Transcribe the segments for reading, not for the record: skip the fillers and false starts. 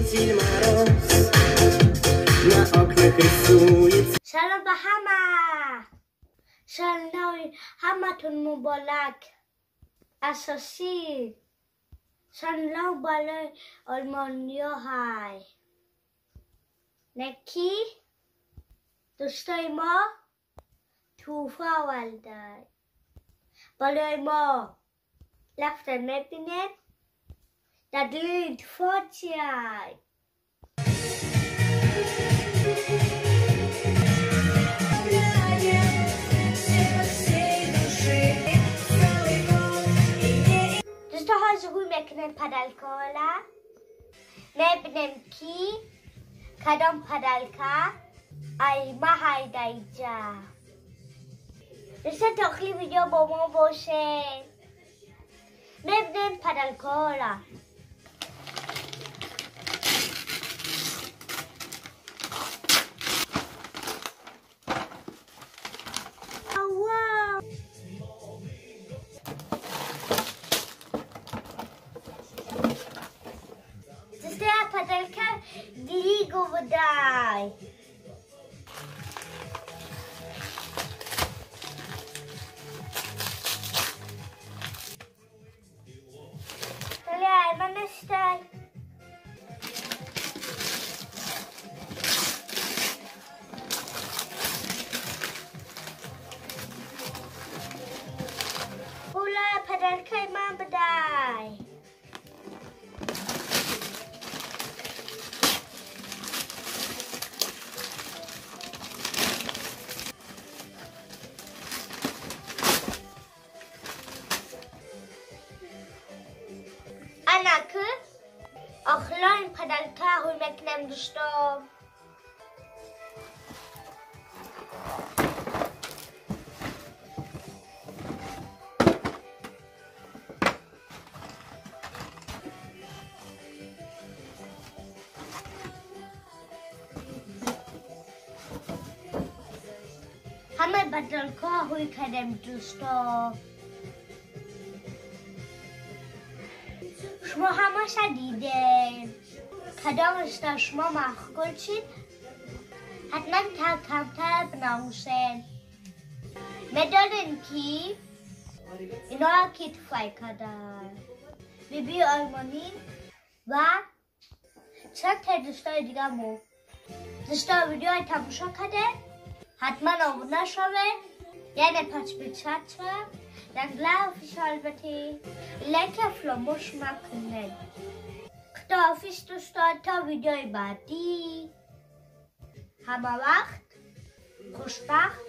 любитель мороз, на окнах рисуется. Shalom Bahama. Shalom Hamatun Mubarak. Asasi. Shalom Balay Almonio Hai. Neki. دوستای ما توفه والدای بالای ما رفتن میبینن در دل اتفاق چیای دوستا ها ظهور میکنن پدلکالا میبینن کی کدام پدلکا ای ماهای دایجا دوستا داخلی ویدیو با ما باشه میبینن پدلکالا دوستا پدلکا دیگو بدای Stay. Pula padal kai man badai. Anak Akhlain padalka huy meknem dostum. Hamma padalka huy kadem dostum. شما همش دیدین کدامش در شما مخگل چید حتما کمتر بناموسین میدانین کی اینا کی توفای کدن بیبی آلمانی و چند تا دوستای دیگه مو دوستا ویدیو تماشا کرده حتما آبونه شوه یعنی پچ بیچت Naglav shalvati leka flamosh maknen. Ktafish to start ta video badi. Hama vaqt خوشبخت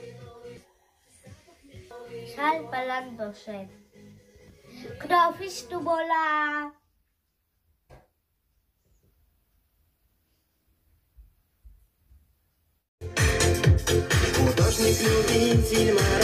سال بلند باشه. خداحافظ تو بالا. Художник-любитель мороза.